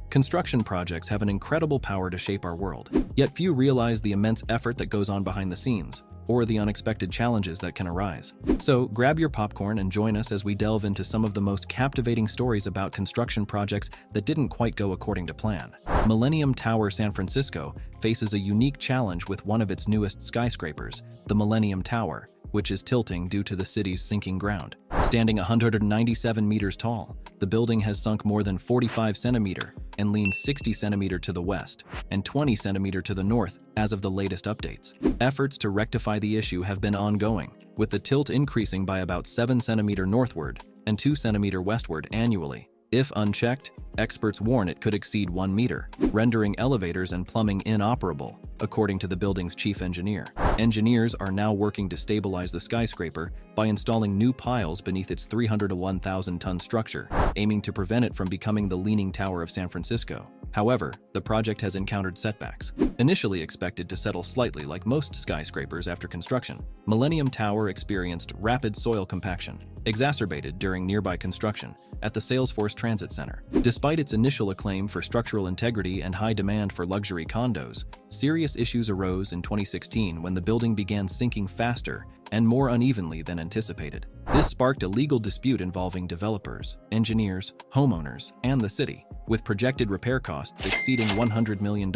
Construction projects have an incredible power to shape our world, yet few realize the immense effort that goes on behind the scenes, or the unexpected challenges that can arise. So, grab your popcorn and join us as we delve into some of the most captivating stories about construction projects that didn't quite go according to plan. Millennium Tower, San Francisco, faces a unique challenge with one of its newest skyscrapers, the Millennium Tower, which is tilting due to the city's sinking ground. Standing 197 meters tall, the building has sunk more than 45 centimeters and leans 60 centimeters to the west and 20 centimeters to the north as of the latest updates. Efforts to rectify the issue have been ongoing, with the tilt increasing by about 7 centimeters northward and 2 centimeters westward annually. If unchecked, experts warn it could exceed 1 meter, rendering elevators and plumbing inoperable, according to the building's chief engineer. Engineers are now working to stabilize the skyscraper by installing new piles beneath its 301,000-ton structure, aiming to prevent it from becoming the Leaning Tower of San Francisco. However, the project has encountered setbacks. Initially expected to settle slightly like most skyscrapers after construction, Millennium Tower experienced rapid soil compaction, exacerbated during nearby construction at the Salesforce Transit Center. Despite its initial acclaim for structural integrity and high demand for luxury condos, serious issues arose in 2016 when the building began sinking faster and more unevenly than anticipated. This sparked a legal dispute involving developers, engineers, homeowners, and the city, with projected repair costs exceeding $100 million.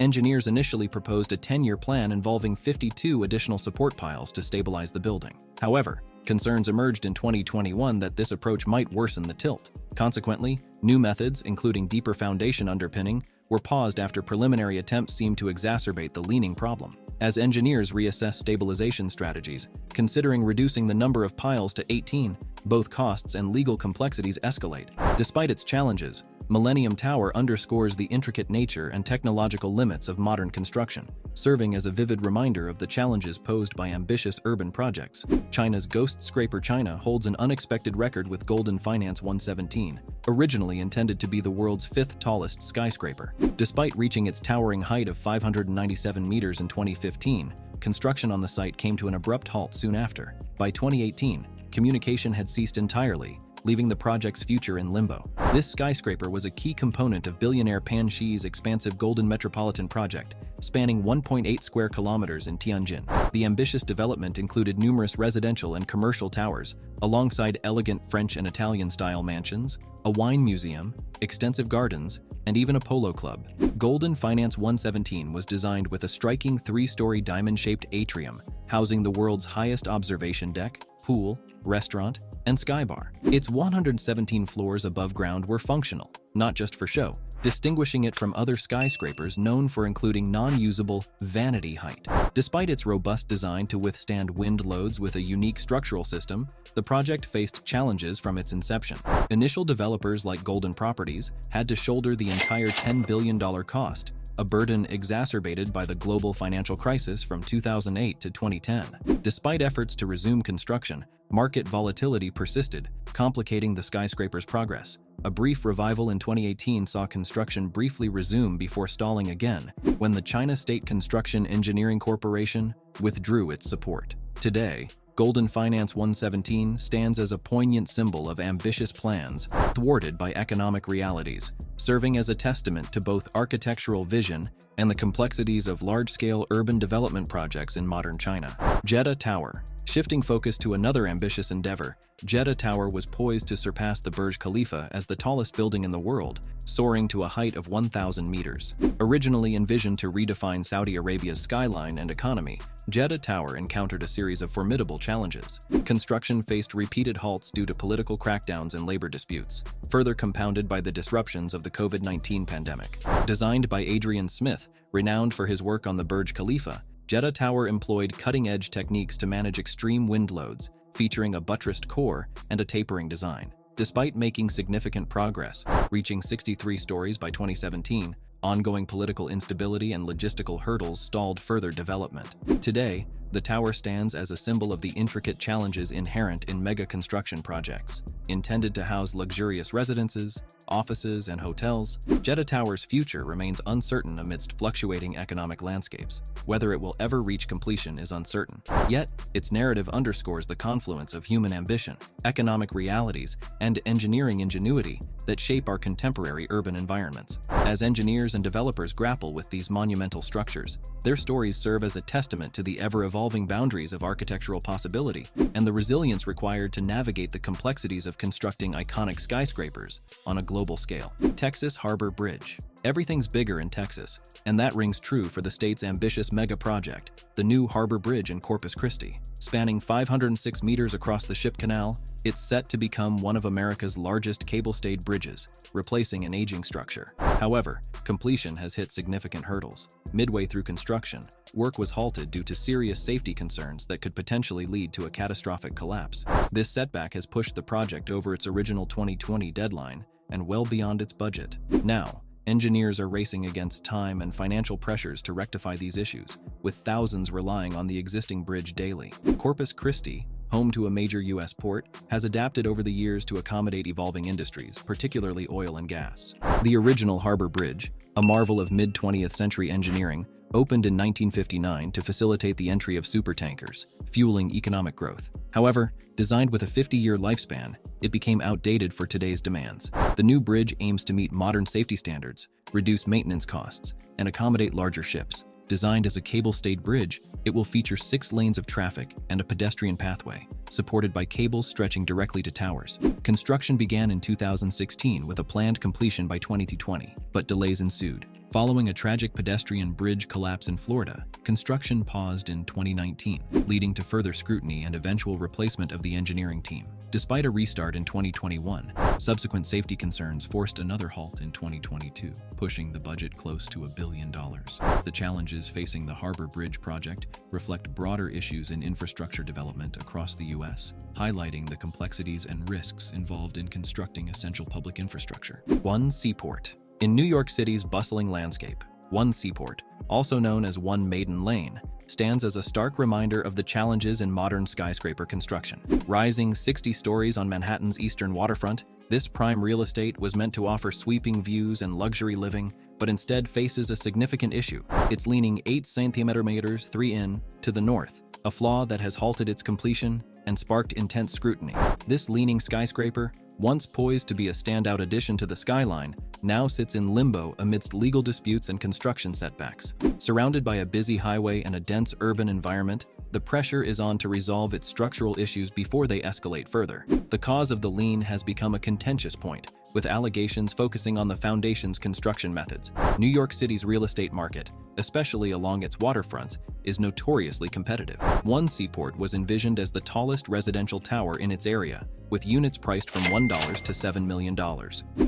Engineers initially proposed a 10-year plan involving 52 additional support piles to stabilize the building. However, concerns emerged in 2021 that this approach might worsen the tilt. Consequently, new methods, including deeper foundation underpinning, were paused after preliminary attempts seemed to exacerbate the leaning problem. As engineers reassess stabilization strategies, considering reducing the number of piles to 18, both costs and legal complexities escalate. Despite its challenges, Millennium Tower underscores the intricate nature and technological limits of modern construction, serving as a vivid reminder of the challenges posed by ambitious urban projects. China's ghostscraper China holds an unexpected record with Golden Finance 117, originally intended to be the world's 5th tallest skyscraper. Despite reaching its towering height of 597 meters in 2015, construction on the site came to an abrupt halt soon after. By 2018, communication had ceased entirely, leaving the project's future in limbo. This skyscraper was a key component of billionaire Pan Xi's expansive Golden Metropolitan project, spanning 1.8 square kilometers in Tianjin. The ambitious development included numerous residential and commercial towers, alongside elegant French and Italian-style mansions, a wine museum, extensive gardens, and even a polo club. Golden Finance 117 was designed with a striking 3-story diamond-shaped atrium, housing the world's highest observation deck, pool, restaurant, and sky bar. Its 117 floors above ground were functional, not just for show, distinguishing it from other skyscrapers known for including non-usable vanity height. Despite its robust design to withstand wind loads with a unique structural system, the project faced challenges from its inception. Initial developers like Golden Properties had to shoulder the entire $10 billion cost, a burden exacerbated by the global financial crisis from 2008 to 2010. Despite efforts to resume construction, market volatility persisted, complicating the skyscraper's progress. A brief revival in 2018 saw construction briefly resume before stalling again, when the China State Construction Engineering Corporation withdrew its support. Today, Golden Finance 117 stands as a poignant symbol of ambitious plans thwarted by economic realities, serving as a testament to both architectural vision and the complexities of large-scale urban development projects in modern China. Jeddah Tower. Shifting focus to another ambitious endeavor, Jeddah Tower was poised to surpass the Burj Khalifa as the tallest building in the world, soaring to a height of 1,000 meters. Originally envisioned to redefine Saudi Arabia's skyline and economy, Jeddah Tower encountered a series of formidable challenges. Construction faced repeated halts due to political crackdowns and labor disputes, further compounded by the disruptions of the COVID-19 pandemic. Designed by Adrian Smith, renowned for his work on the Burj Khalifa, Jeddah Tower employed cutting-edge techniques to manage extreme wind loads, featuring a buttressed core and a tapering design. Despite making significant progress, reaching 63 stories by 2017, ongoing political instability and logistical hurdles stalled further development. Today, The tower stands as a symbol of the intricate challenges inherent in mega construction projects. Intended to house luxurious residences, offices, and hotels, Jeddah Tower's future remains uncertain amidst fluctuating economic landscapes. Whether it will ever reach completion is uncertain. Yet, its narrative underscores the confluence of human ambition, economic realities, and engineering ingenuity that shape our contemporary urban environments. As engineers and developers grapple with these monumental structures, their stories serve as a testament to the ever-evolving boundaries of architectural possibility and the resilience required to navigate the complexities of constructing iconic skyscrapers on a global scale. Texas Harbor Bridge. Everything's bigger in Texas, and that rings true for the state's ambitious mega project, the new Harbor Bridge in Corpus Christi. Spanning 506 meters across the Ship Canal, it's set to become one of America's largest cable-stayed bridges, replacing an aging structure. However, completion has hit significant hurdles. Midway through construction, work was halted due to serious safety concerns that could potentially lead to a catastrophic collapse. This setback has pushed the project over its original 2020 deadline and well beyond its budget. Now, engineers are racing against time and financial pressures to rectify these issues, with thousands relying on the existing bridge daily. Corpus Christi, home to a major U.S. port, has adapted over the years to accommodate evolving industries, particularly oil and gas. The original Harbor Bridge, a marvel of mid-20th century engineering, opened in 1959 to facilitate the entry of supertankers, fueling economic growth. However, designed with a 50-year lifespan, it became outdated for today's demands. The new bridge aims to meet modern safety standards, reduce maintenance costs, and accommodate larger ships. Designed as a cable-stayed bridge, it will feature 6 lanes of traffic and a pedestrian pathway, supported by cables stretching directly to towers. Construction began in 2016 with a planned completion by 2020, but delays ensued. Following a tragic pedestrian bridge collapse in Florida, construction paused in 2019, leading to further scrutiny and eventual replacement of the engineering team. Despite a restart in 2021, subsequent safety concerns forced another halt in 2022, pushing the budget close to $1 billion. The challenges facing the Harbor Bridge project reflect broader issues in infrastructure development across the U.S., highlighting the complexities and risks involved in constructing essential public infrastructure. One Seaport. In New York City's bustling landscape, One Seaport, also known as One Maiden Lane, stands as a stark reminder of the challenges in modern skyscraper construction. Rising 60 stories on Manhattan's eastern waterfront, this prime real estate was meant to offer sweeping views and luxury living, but instead faces a significant issue. It's leaning 8 centimeters 3 in to the north, a flaw that has halted its completion and sparked intense scrutiny. This leaning skyscraper, once poised to be a standout addition to the skyline, now sits in limbo amidst legal disputes and construction setbacks. Surrounded by a busy highway and a dense urban environment, the pressure is on to resolve its structural issues before they escalate further. The cause of the lean has become a contentious point, with allegations focusing on the foundation's construction methods. New York City's real estate market, especially along its waterfronts, is notoriously competitive. One Seaport was envisioned as the tallest residential tower in its area, with units priced from $1 to $7 million.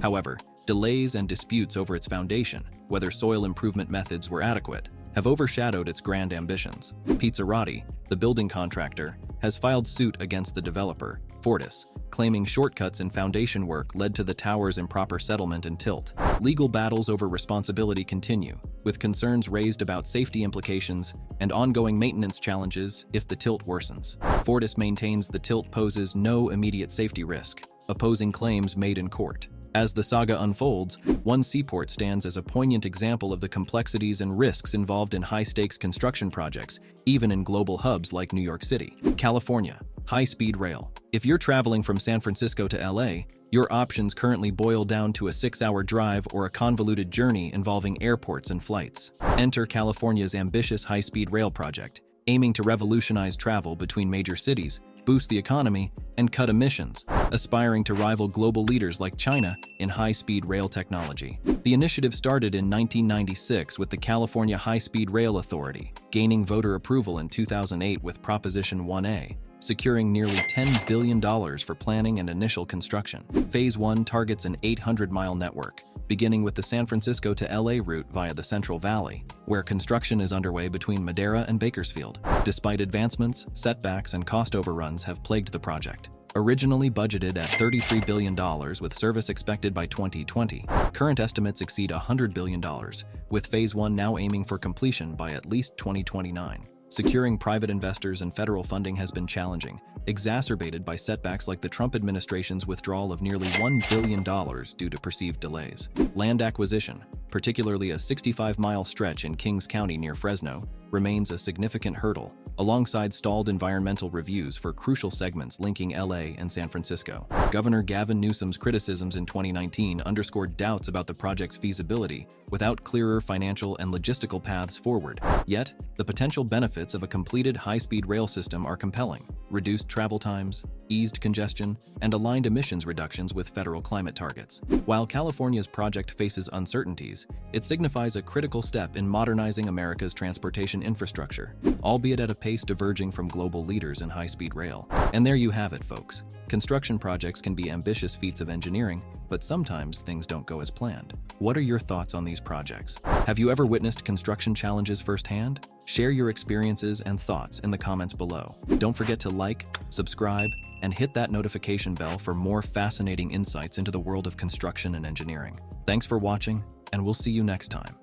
However, delays and disputes over its foundation, whether soil improvement methods were adequate, have overshadowed its grand ambitions. Pizzarati, the building contractor, has filed suit against the developer, Fortis, claiming shortcuts in foundation work led to the tower's improper settlement and tilt. Legal battles over responsibility continue, with concerns raised about safety implications and ongoing maintenance challenges if the tilt worsens. Fortis maintains the tilt poses no immediate safety risk, opposing claims made in court. As the saga unfolds, One Seaport stands as a poignant example of the complexities and risks involved in high-stakes construction projects, even in global hubs like New York City. California. High-speed rail. If you're traveling from San Francisco to LA, your options currently boil down to a 6-hour drive or a convoluted journey involving airports and flights. Enter California's ambitious high-speed rail project, aiming to revolutionize travel between major cities, boost the economy, and cut emissions, aspiring to rival global leaders like China in high-speed rail technology. The initiative started in 1996 with the California High-Speed Rail Authority, gaining voter approval in 2008 with Proposition 1A, securing nearly $10 billion for planning and initial construction. Phase 1 targets an 800-mile network, beginning with the San Francisco to LA route via the Central Valley, where construction is underway between Madera and Bakersfield. Despite advancements, setbacks, and cost overruns have plagued the project. Originally budgeted at $33 billion with service expected by 2020, current estimates exceed $100 billion, with Phase 1 now aiming for completion by at least 2029. securing private investors and federal funding has been challenging, exacerbated by setbacks like the Trump administration's withdrawal of nearly $1 billion due to perceived delays. Land acquisition, particularly a 65-mile stretch in Kings County near Fresno, remains a significant hurdle, alongside stalled environmental reviews for crucial segments linking LA and San Francisco. Governor Gavin Newsom's criticisms in 2019 underscored doubts about the project's feasibility without clearer financial and logistical paths forward. Yet, the potential benefits of a completed high-speed rail system are compelling: reduced travel times, eased congestion, and aligned emissions reductions with federal climate targets. While California's project faces uncertainties, it signifies a critical step in modernizing America's transportation infrastructure, albeit at a pace diverging from global leaders in high-speed rail. And there you have it, folks. Construction projects can be ambitious feats of engineering, but sometimes things don't go as planned. What are your thoughts on these projects? Have you ever witnessed construction challenges firsthand? Share your experiences and thoughts in the comments below. Don't forget to like, subscribe, and hit that notification bell for more fascinating insights into the world of construction and engineering. Thanks for watching, and we'll see you next time.